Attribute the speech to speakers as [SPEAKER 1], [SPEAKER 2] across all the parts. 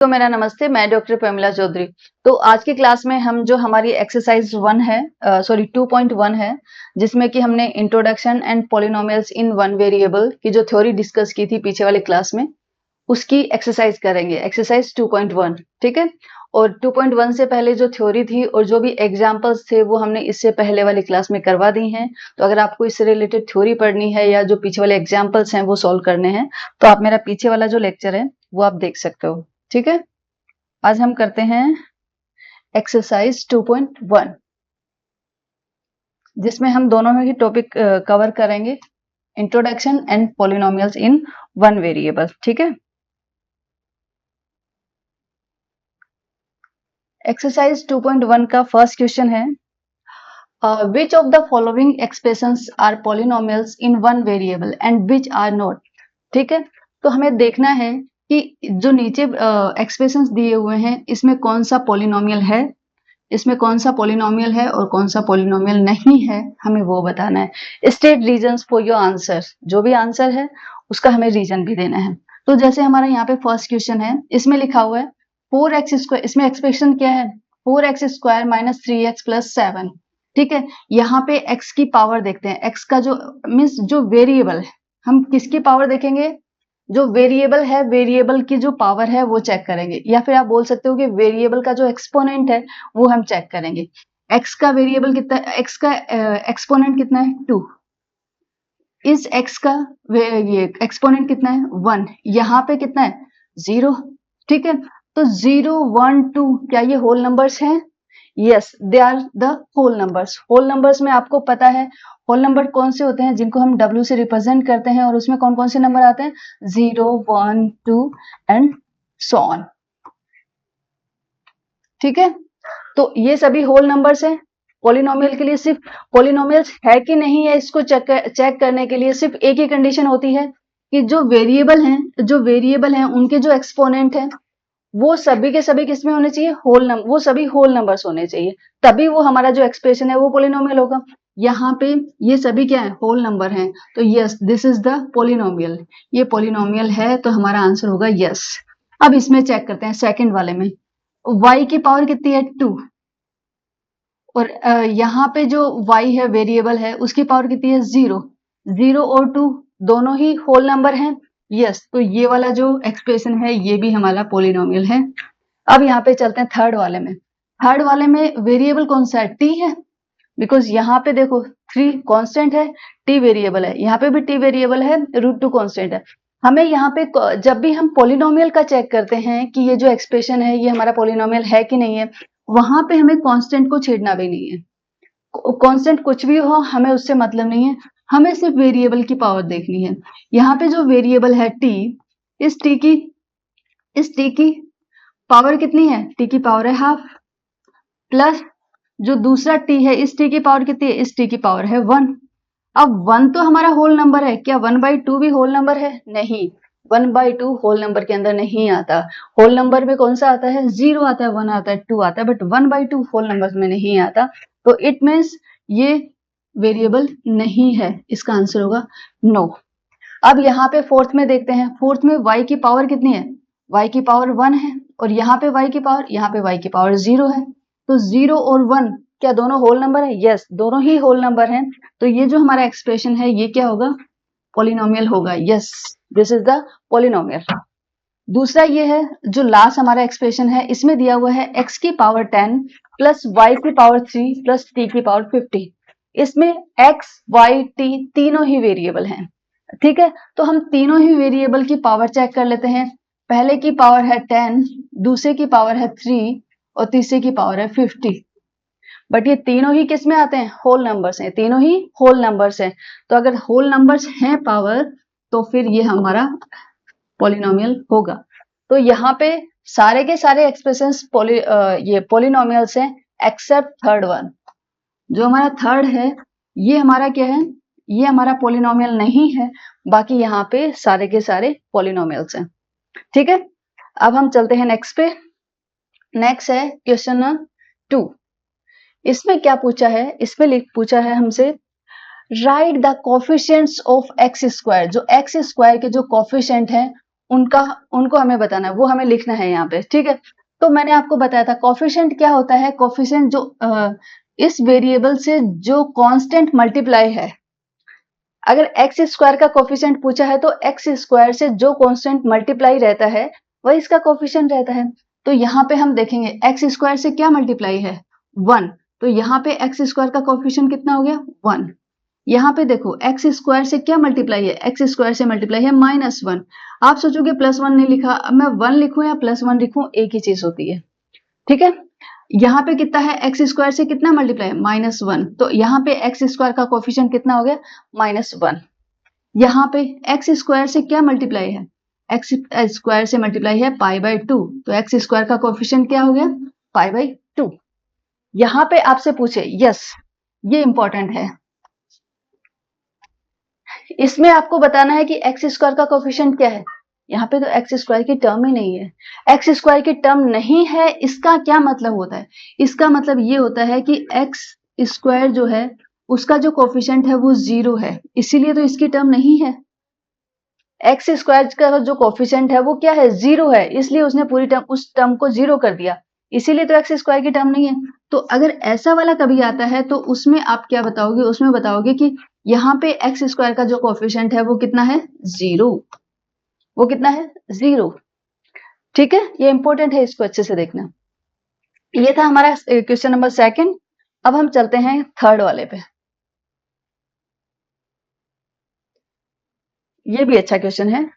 [SPEAKER 1] तो मेरा नमस्ते, मैं डॉक्टर प्रमिला चौधरी। तो आज की क्लास में हम जो हमारी एक्सरसाइज 1 है, 2.1 है, जिसमें कि हमने introduction and polynomials in one variable की जो थ्योरी डिस्कस की थी पीछे वाली क्लास में, उसकी एक्सरसाइज करेंगे। एक्सरसाइज 2.1, ठीक है। और 2.1 से पहले जो थ्योरी थी और जो भी एग्जाम्पल्स थे वो हमने इससे पहले वाली क्लास में करवा दी हैं। तो अगर आपको इससे रिलेटेड थ्योरी पढ़नी है या जो पीछे वाले एग्जाम्पल्स हैं वो सॉल्व करने हैं, तो आप मेरा पीछे वाला जो लेक्चर है वो आप देख सकते हो, ठीक है। आज हम करते हैं एक्सरसाइज 2.1, जिसमें हम दोनों ही टॉपिक कवर करेंगे, introduction and polynomials in one variable, ठीक है। एक्सरसाइज 2.1 का फर्स्ट क्वेश्चन है, which of the following expressions are polynomials in one variable and which are not, ठीक है। तो हमें देखना है कि जो नीचे एक्सप्रेशंस दिए हुए हैं इसमें कौन सा पॉलिनोमियल है, इसमें कौन सा पॉलिनोमियल है और कौन सा पॉलिनोमियल नहीं है, हमें वो बताना है। State reasons for your answer, जो भी आंसर है उसका हमें रीजन भी देना है। तो जैसे हमारा यहाँ पे फर्स्ट क्वेश्चन है, इसमें लिखा हुआ है 4x², इसमें एक्सप्रेशन क्या है 4x² माइनस 3x प्लस 7, ठीक है। यहाँ पे x की पावर देखते हैं, x का जो मीन्स जो वेरिएबल है, हम किसकी पावर देखेंगे, जो वेरिएबल है वेरिएबल की जो पावर है वो चेक करेंगे, या फिर आप बोल सकते हो कि वेरिएबल का जो एक्सपोनेंट है वो हम चेक करेंगे। x का वेरिएबल कितना है, x का एक्सपोनेंट कितना है 2, इस x का ये एक्सपोनेंट कितना है 1, यहाँ पे कितना है 0, ठीक है। तो 0 1 2 क्या ये होल नंबर्स हैं? Yes, they are the whole numbers. Whole numbers में आपको पता है होल नंबर कौन से होते हैं, जिनको हम W से रिप्रेजेंट करते हैं, और उसमें कौन कौन से नंबर आते हैं 0 1 2 एंड सो ऑन, ठीक है। तो ये सभी होल नंबर्स हैं। पॉलिनोमियल के लिए सिर्फ पॉलिनोमियल्स है कि नहीं है इसको चेक करने के लिए सिर्फ एक ही कंडीशन होती है कि जो वेरिएबल हैं उनके जो एक्सपोनेंट हैं वो सभी के सभी किसमें होने चाहिए, होल नंबर, वो सभी होल नंबर्स होने चाहिए, तभी वो हमारा जो एक्सप्रेशन है वो पॉलिनोमियल होगा। यहाँ पे ये सभी क्या है, होल नंबर हैं, तो yes this is the polynomial, ये पॉलिनोमियल है, तो हमारा आंसर होगा यस। अब इसमें चेक करते हैं सेकंड वाले में, y की पावर कितनी है 2, और यहाँ पे जो y है वेरिएबल है उसकी पावर कितनी है 0, 0 और 2 दोनों ही होल नंबर हैं, यस। तो ये वाला जो एक्सप्रेशन है ये भी हमारा पॉलिनोमियल है। अब यहाँ पे चलते हैं थर्ड वाले में। थर्ड वाले में वेरिएबल कौन सा है, t है, बिकॉज यहाँ पे देखो 3 कांस्टेंट है, t वेरिएबल है, यहाँ पे भी t वेरिएबल है, √2 कांस्टेंट है। हमें यहाँ पे जब भी हम पॉलिनोमियल का चेक करते हैं कि ये जो एक्सप्रेशन है ये हमारा पॉलिनोमियल है कि नहीं है, वहां पे हमें कांस्टेंट को छेड़ना भी नहीं है। कांस्टेंट कुछ भी हो हमें उससे मतलब नहीं है, हमें सिर्फ वेरिएबल की पावर देखनी है। यहाँ पे जो वेरिएबल है t, इस t की पावर कितनी है, t की पावर है हाफ, प्लस जो दूसरा t है इस t की पावर कितनी है, इस t की पावर है 1। अब 1 तो हमारा होल नंबर है, क्या 1/2 भी होल नंबर है? नहीं, 1/2 होल नंबर के अंदर नहीं आता। होल नंबर में कौन सा आता है, 0 आता है, 1 आता है, 2 आता है, बट 1/2 होल नंबर में नहीं आता। तो इट मीन्स ये वेरिएबल नहीं है, इसका आंसर होगा नो। अब यहाँ पे फोर्थ में देखते हैं, फोर्थ में y की पावर कितनी है, y की पावर 1 है, और यहाँ पे y की पावर 0 है। तो 0 और 1 क्या दोनों होल नंबर है? यस, दोनों ही होल नंबर हैं। तो ये जो हमारा एक्सप्रेशन है ये क्या होगा, पॉलिनोमियल होगा। Yes, this is the polynomial. दूसरा ये है जो लास्ट हमारा एक्सप्रेशन है, इसमें दिया हुआ है x की पावर 10 प्लस y की पावर 3 प्लस t की पावर 50। इसमें x, y, t तीनों ही वेरिएबल हैं, ठीक है। तो हम तीनों ही वेरिएबल की पावर चेक कर लेते हैं। पहले की पावर है 10, दूसरे की पावर है 3 और तीसरे की पावर है 50। बट ये तीनों ही किस में आते हैं, होल नंबर्स हैं, तीनों ही होल नंबर्स हैं। तो अगर होल नंबर्स हैं पावर, तो फिर ये हमारा पॉलिनोमियल होगा। तो यहाँ पे सारे के सारे एक्सप्रेशंस ये पॉलिनोमियल्स हैं एक्सेप्ट थर्ड वन। जो हमारा थर्ड है ये हमारा क्या है, ये हमारा पॉलिनोमियल नहीं है, बाकी यहाँ पे सारे के सारे पॉलिनोमियल्स हैं, ठीक है। अब हम चलते हैं नेक्स्ट पे। नेक्स्ट है क्वेश्चन नंबर 2। इसमें क्या पूछा है, इसमें पूछा है हमसे right the coefficients of x², जो x² के जो कोफिशिएंट हैं उनका उनको हमें बताना है, वो हमें लिखना है यहाँ पे, ठीक है। तो मैंने आपको बताया था कोफिशिएंट क्या होता है। कोफिशिएंट जो इस वेरिएबल से जो कांस्टेंट मल्टीप्लाई है, अगर एक्स स्क्वायर का कोफिशिएंट पूछा है तो एक्स स्क्वायर से जो कांस्टेंट मल्टीप्लाई रहता है वही इसका कोफिशिएंट रहता है। तो यहाँ पे हम देखेंगे एक्स स्क्वायर से क्या मल्टीप्लाई है, 1, तो यहाँ पे एक्स स्क्वायर का कोफिशिएंट कितना हो गया, 1। यहाँ पे देखो एक्स स्क्वायर से क्या मल्टीप्लाई है, एक्स स्क्वायर से मल्टीप्लाई है -1। आप सोचोगे +1 नहीं लिखा, अब मैं 1 लिखूं या +1 लिखूं एक ही चीज होती है, ठीक है। यहाँ पे कितना है, एक्स स्क्वायर से कितना मल्टीप्लाई है, -1, तो यहाँ पे एक्स स्क्वायर का कोफिशिएंट कितना हो गया, -1। यहाँ पे एक्स स्क्वायर से क्या मल्टीप्लाई है, एक्स स्क्वायर से मल्टीप्लाई है π/2, तो एक्स स्क्वायर का कोफिशिएंट क्या हो गया, π/2। यहाँ पे आपसे पूछे, यस ये इंपॉर्टेंट है, इसमें आपको बताना है कि एक्स स्क्वायर का कोफिशिएंट क्या है। यहाँ पे तो एक्स स्क्वायर की टर्म ही नहीं है। एक्स स्क्वायर की टर्म नहीं है, इसका क्या मतलब होता है, इसका मतलब ये होता है कि एक्स स्क्वायर जो है उसका जो कोफिशिएंट है वो 0 है, इसीलिए तो इसकी टर्म नहीं है। एक्स स्क्वायर का जो कोफिशिएंट है वो क्या है, 0 है, इसलिए उसने पूरी टर्म उस टर्म को 0 कर दिया, इसीलिए तो एक्स स्क्वायर की टर्म नहीं है। तो अगर ऐसा वाला कभी आता है तो उसमें आप क्या बताओगे, उसमें बताओगे कि यहाँ पे एक्स स्क्वायर का जो कोफिशिएंट है वो कितना है, 0, वो कितना है, 0, ठीक है। ये इंपॉर्टेंट है, इसको अच्छे से देखना। ये था हमारा क्वेश्चन नंबर 2। अब हम चलते हैं थर्ड वाले पे। ये भी अच्छा क्वेश्चन है।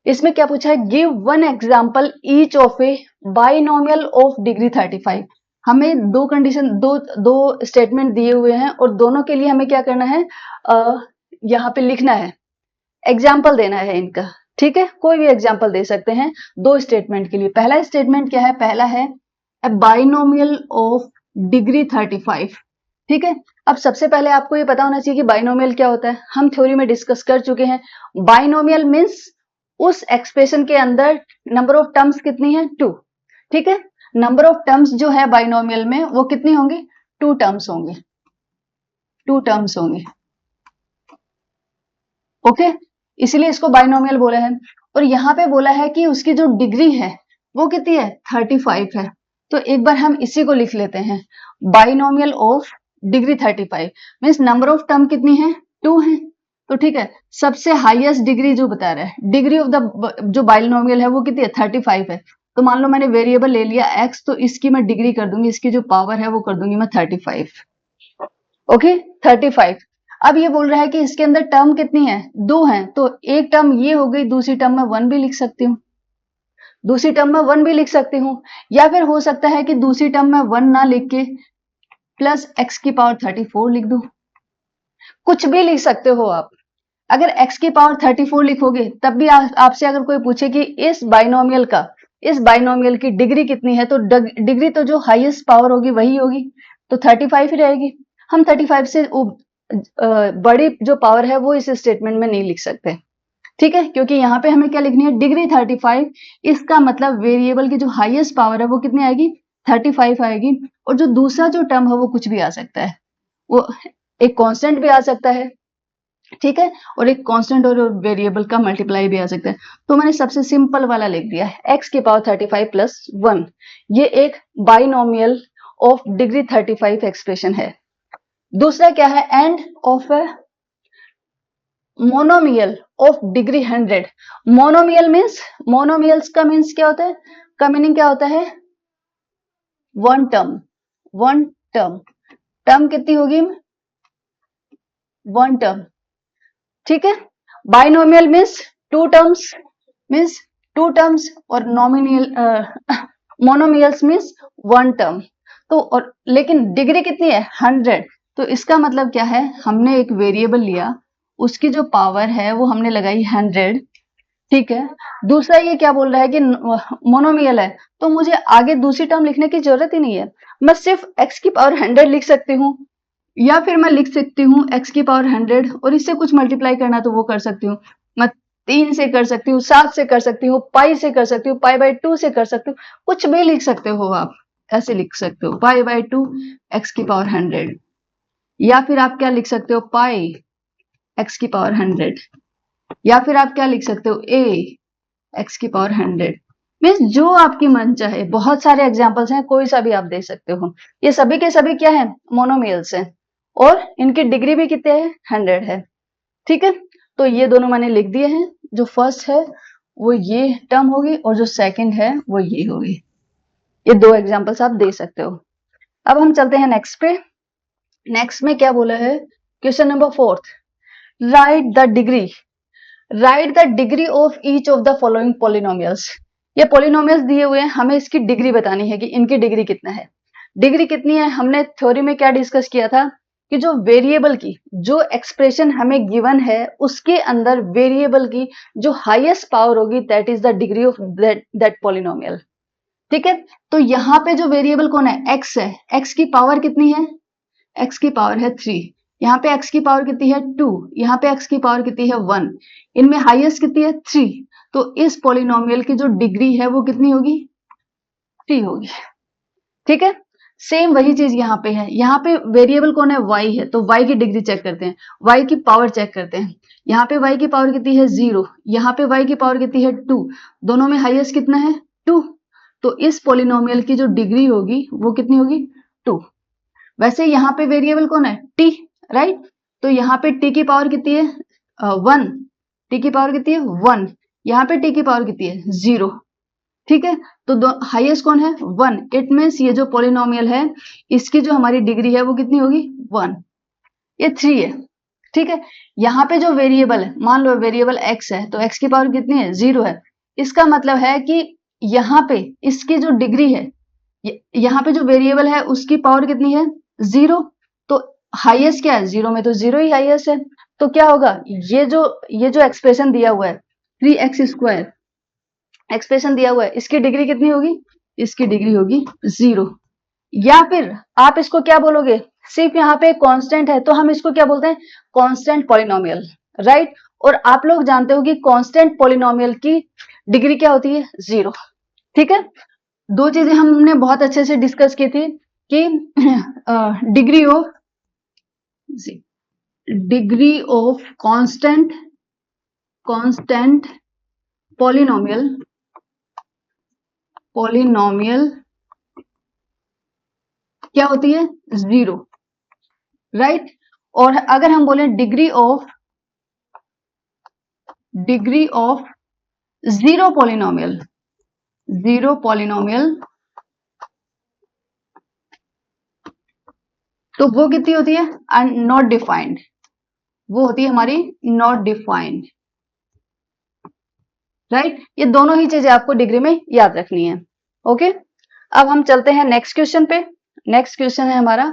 [SPEAKER 1] इसमें क्या पूछा है, give one example each of A binomial of degree 35। हमें दो कंडीशन, दो स्टेटमेंट दिए हुए हैं और दोनों के लिए हमें क्या करना है, यहाँ पे लिखना है, एग्जाम्पल देना है इनका, ठीक है। कोई भी एग्जाम्पल दे सकते हैं दो स्टेटमेंट के लिए। पहला स्टेटमेंट क्या है, पहला है ए बाइनोमियल ऑफ डिग्री 35, ठीक है। अब सबसे पहले आपको ये पता होना चाहिए कि बाइनोमियल क्या होता है, हम थ्योरी में डिस्कस कर चुके हैं। बाइनोमियल मीन्स उस एक्सप्रेशन के अंदर नंबर ऑफ टर्म्स कितनी है, 2, ठीक है। नंबर ऑफ टर्म्स जो है बाइनोमियल में वो कितनी होंगी, 2 टर्म्स होंगे, 2 टर्म्स होंगे, ओके, इसलिए इसको बाइनोमियल बोला है। और यहाँ पे बोला है कि उसकी जो डिग्री है वो कितनी है, 35 है। तो एक बार हम इसी को लिख लेते हैं, binomial of degree 35 means number of term कितनी है, 2 है, तो ठीक है। सबसे हाईएस्ट डिग्री जो बता रहा है, डिग्री ऑफ द जो बाइनोमियल है वो कितनी है, 35 है। तो मान लो मैंने वेरिएबल ले लिया x, तो इसकी मैं डिग्री कर दूंगी, इसकी जो पावर है वो कर दूंगी मैं 35, ओके 35। अब ये बोल रहा है कि इसके अंदर टर्म कितनी है, 2 हैं, तो एक टर्म ये हो गई, दूसरी टर्म में 1 भी लिख सकती हूँ, दूसरी टर्म में 1 भी लिख सकती हूँ, या फिर हो सकता है कि दूसरी टर्म में 1 ना लिख के प्लस x की पावर 34 लिख दूं, कुछ भी लिख सकते हो आप। अगर x की पावर 34 लिखोगे तब भी आपसे अगर कोई पूछे कि इस बाइनोमियल की डिग्री कितनी है, तो डिग्री तो जो हाईएस्ट पावर होगी वही होगी, तो 35 ही रहेगी। हम 35 से बड़ी जो पावर है वो इस स्टेटमेंट में नहीं लिख सकते, ठीक है, क्योंकि यहाँ पे हमें क्या लिखनी है, डिग्री 35, इसका मतलब वेरिएबल की जो हाईएस्ट पावर है वो कितनी आएगी, 35 आएगी। और जो दूसरा जो टर्म है वो कुछ भी आ सकता है, वो एक कांस्टेंट भी आ सकता है, ठीक है, और एक कांस्टेंट और वेरिएबल का मल्टीप्लाई भी आ सकता है। तो मैंने सबसे सिंपल वाला लिख दिया है, x की पावर 35 प्लस 1, ये एक बाइनोमियल ऑफ डिग्री 35 एक्सप्रेशन है। दूसरा क्या है, end of a monomial of degree 100। Monomials का मीन्स क्या होता है, का मीनिंग क्या होता है, वन टर्म, टर्म कितनी होगी, 1 टर्म, ठीक है। बाइनोमियल मीन्स 2 टर्म्स, और मोनोमियल्स मीन्स 1 टर्म। तो और लेकिन डिग्री कितनी है, 100, तो इसका मतलब क्या है, हमने एक वेरिएबल लिया, उसकी जो पावर है वो हमने लगाई 100, ठीक है। दूसरा ये क्या बोल रहा है कि मोनोमियल है, तो मुझे आगे दूसरी टर्म लिखने की जरूरत ही नहीं है, मैं सिर्फ x की पावर 100 लिख सकती हूँ, या फिर मैं लिख सकती हूँ x की पावर 100 और इससे कुछ मल्टीप्लाई करना तो वो कर सकती हूँ, मैं 3 से कर सकती हूँ, 7 से कर सकती हूँ, पाई से कर सकती हूँ, π/2 से कर सकती हूँ, कुछ भी लिख सकते हो आप, ऐसे लिख सकते हो π/2 x की पावर 100, या फिर आप क्या लिख सकते हो, पाई x की पावर 100, या फिर आप क्या लिख सकते हो, a x की पावर 100 मीन्स जो आपकी मन चाहे, बहुत सारे एग्जाम्पल्स हैं, कोई सा भी आप दे सकते हो। ये सभी के सभी क्या है, मोनोमियल्स हैं और इनकी डिग्री भी कितने है, 100 है। ठीक है, तो ये दोनों मैंने लिख दिए हैं। जो फर्स्ट है वो ये टर्म होगी और जो सेकंड है वो ये होगी। ये दो एग्जांपल्स आप दे सकते हो। अब हम चलते हैं नेक्स्ट पे। नेक्स्ट में क्या बोला है, question number 4, right the degree, right the degree of each of the following polynomials. ये पॉलिनोमियल्स दिए हुए हैं, हमें इसकी डिग्री बतानी है कि इनकी डिग्री कितना है। डिग्री कितनी है, हमने थ्योरी में क्या डिस्कस किया था कि जो वेरिएबल की जो एक्सप्रेशन हमें गिवन है उसके अंदर वेरिएबल की जो हाईएस्ट पावर होगी that is the degree of that polynomial. ठीक है, तो यहाँ पे जो वेरिएबल कौन है, x है, x की पावर कितनी है, x की पावर है 3, यहाँ पे x की पावर कितनी है 2, यहाँ पे x की पावर कितनी है 1, इनमें हाईएस्ट कितनी है 3, तो इस पॉलिनोमियल की जो डिग्री है वो कितनी होगी, 3 होगी। ठीक है, सेम वही चीज यहाँ पे है, यहाँ पे वेरिएबल कौन है, y है, तो y की डिग्री चेक करते हैं, y की पावर चेक करते हैं। यहाँ पे y की पावर कितनी है 0, यहाँ पे y की पावर कितनी है 2, दोनों में हाईएस्ट कितना है 2, तो इस पॉलिनोमियल की जो डिग्री होगी वो कितनी होगी 2। वैसे यहाँ पे वेरिएबल कौन है t, राइट, तो यहाँ पे t की पावर कितनी है 1, t की पावर कितनी है 1, यहाँ पे t की पावर कितनी है 0। ठीक है, तो हाईएस्ट कौन है 1, इट मीन्स ये जो पॉलिनोमियल है इसकी जो हमारी डिग्री है वो कितनी होगी 1, ये 3 है। ठीक है, यहाँ पे जो वेरिएबल है, मान लो वेरिएबल x है, तो x की पावर कितनी है 0 है, इसका मतलब है कि यहाँ पे इसकी जो डिग्री है, यहाँ पे जो वेरिएबल है उसकी पावर कितनी है 0, तो हाईएस्ट क्या है 0 में, तो 0 ही हाईएस्ट है, तो क्या होगा ये जो एक्सप्रेशन दिया हुआ है 3x² एक्सप्रेशन दिया हुआ है, इसकी डिग्री कितनी होगी, इसकी डिग्री होगी 0। या फिर आप इसको क्या बोलोगे, सिर्फ यहाँ पे कांस्टेंट है तो हम इसको क्या बोलते हैं, कांस्टेंट पॉलिनोमियल, राइट। और आप लोग जानते हो कि कांस्टेंट पॉलिनोमियल की डिग्री क्या होती है 0। ठीक है, दो चीजें हमने बहुत अच्छे से डिस्कस की थी कि डिग्री ऑफ कांस्टेंट पॉलिनोमियल क्या होती है 0, राइट। और अगर हम बोले डिग्री ऑफ जीरो पॉलिनोमियल तो वो कितनी होती है नॉट डिफाइंड, वो होती है हमारी नॉट डिफाइंड, राइट। ये दोनों ही चीजें आपको डिग्री में याद रखनी है। ओके, अब हम चलते हैं नेक्स्ट क्वेश्चन पे। नेक्स्ट क्वेश्चन है हमारा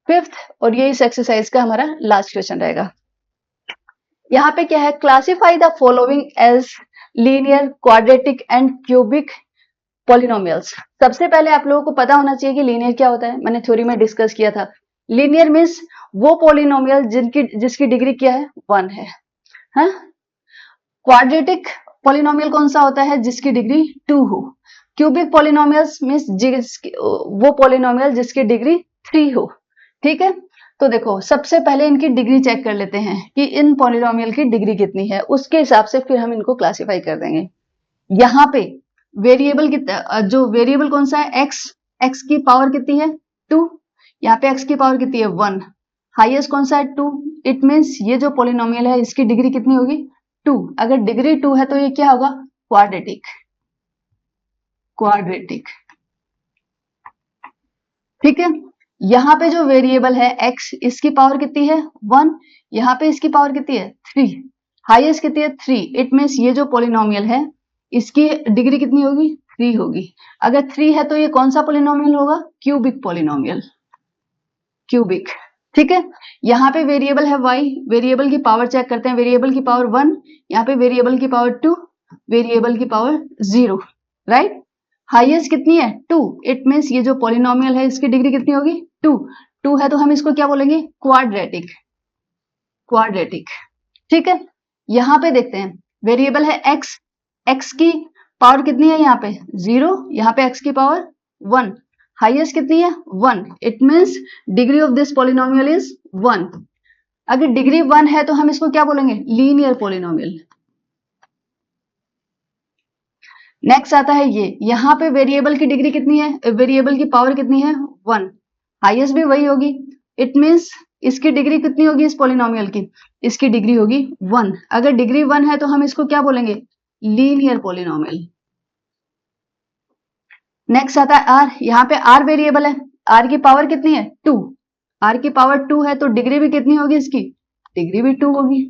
[SPEAKER 1] 5th और ये इस एक्सरसाइज का हमारा लास्ट क्वेश्चन रहेगा। यहाँ पे क्या है, classify the following as linear, quadratic and cubic polynomials. सबसे पहले आप लोगों को पता होना चाहिए कि लीनियर क्या होता है, मैंने थ्योरी में डिस्कस किया था। लीनियर मीन्स वो पॉलिनोमियल जिसकी डिग्री क्या है 1 है। हाँ? क्वाड्रेटिक पॉलिनोमियल कौन सा होता है, जिसकी डिग्री 2 हो। क्यूबिक पॉलिनोमियल्स मीन्स वो पॉलिनोमियल जिसकी डिग्री 3 हो। ठीक है, तो देखो सबसे पहले इनकी डिग्री चेक कर लेते हैं कि इन पॉलिनोमियल की डिग्री कितनी है, उसके हिसाब से फिर हम इनको क्लासिफाई कर देंगे। यहाँ पे वेरिएबल जो वेरिएबल कौन सा है x की पावर कितनी है 2, यहाँ पे x की पावर कितनी है 1, हाईएस्ट कौन सा है 2, इट मीन्स ये जो पॉलिनोमियल है इसकी डिग्री कितनी होगी 2। अगर डिग्री 2 है तो ये क्या होगा क्वाड्रेटिक। ठीक है, यहाँ पे जो वेरिएबल है x, इसकी पावर कितनी है 1, यहाँ पे इसकी पावर कितनी है 3, हाईएस्ट कितनी है 3, इट मीन्स ये जो पॉलिनोमियल है इसकी डिग्री कितनी होगी 3 होगी। अगर 3 है तो ये कौन सा पॉलिनोमियल होगा, क्यूबिक पॉलिनोमियल, क्यूबिक। ठीक है, यहाँ पे वेरिएबल है y, वेरिएबल की पावर चेक करते हैं, वेरिएबल की पावर 1, यहाँ पे वेरिएबल की पावर 2, वेरिएबल की पावर 0, राइट। हाईएस्ट कितनी है 2, इट मीन्स ये जो पॉलिनोमियल है इसकी डिग्री कितनी होगी 2 है तो हम इसको क्या बोलेंगे क्वाड्रेटिक। ठीक है, यहाँ पे देखते हैं वेरिएबल है x की पावर कितनी है यहाँ पे 0, यहाँ पे x की पावर 1, हाईएस्ट कितनी है 1, it means degree of this polynomial is 1। अगर डिग्री 1 है तो हम इसको क्या बोलेंगे लीनियर पॉलिनोमियल, नेक्स्ट आता है ये, यहाँ पे वेरिएबल की डिग्री कितनी है, वेरिएबल की पावर कितनी है, 1, हाईएस्ट भी वही होगी। इट मीन्स इसकी डिग्री कितनी होगी इस पॉलिनोमियल की, इसकी डिग्री होगी 1। अगर डिग्री 1 है तो हम इसको क्या बोलेंगे, लीनियर पॉलिनोमियल। नेक्स्ट आता है आर, यहाँ पे आर वेरिएबल है, आर की पावर कितनी है 2, आर की पावर 2 है तो डिग्री भी कितनी होगी इसकी, डिग्री भी 2 होगी,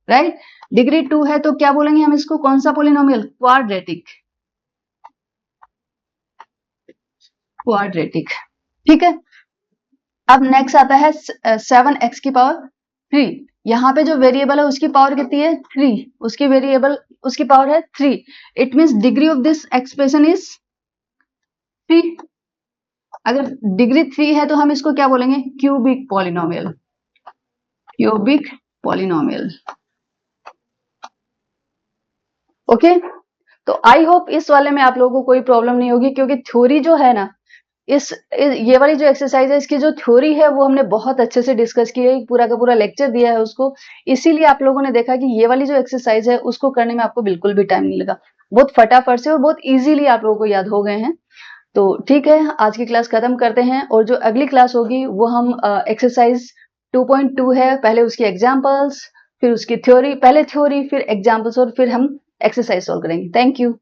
[SPEAKER 1] राइट। डिग्री 2 है तो क्या बोलेंगे हम इसको, कौन सा पॉलिनोमियल, क्वाड्रेटिक, क्वाड्रेटिक, ठीक है। अब नेक्स्ट आता है 7x की पावर 3, यहाँ पे जो वेरिएबल है उसकी पावर कितनी है 3, उसकी वेरिएबल उसकी पावर है 3, it means degree of this expression is 3। अगर डिग्री 3 है तो हम इसको क्या बोलेंगे, cubic polynomial, cubic polynomial, okay. तो आई होप इस वाले में आप लोगों को कोई प्रॉब्लम नहीं होगी, क्योंकि थ्योरी जो है ना, ये वाली जो एक्सरसाइज है इसकी जो थ्योरी है वो हमने बहुत अच्छे से डिस्कस की है, पूरा का पूरा लेक्चर दिया है उसको, इसीलिए आप लोगों ने देखा कि ये वाली जो एक्सरसाइज है उसको करने में आपको बिल्कुल भी टाइम नहीं लगा, बहुत फटाफट से और बहुत इजीली आप लोगों को याद हो गए हैं। तो ठीक है, आज की क्लास खत्म करते हैं, और जो अगली क्लास होगी वो हम एक्सरसाइज 2.2 है, पहले उसकी एग्जाम्पल्स, फिर उसकी थ्योरी, पहले थ्योरी फिर एग्जाम्पल्स और फिर हम एक्सरसाइज सॉल्व करेंगे। Thank you.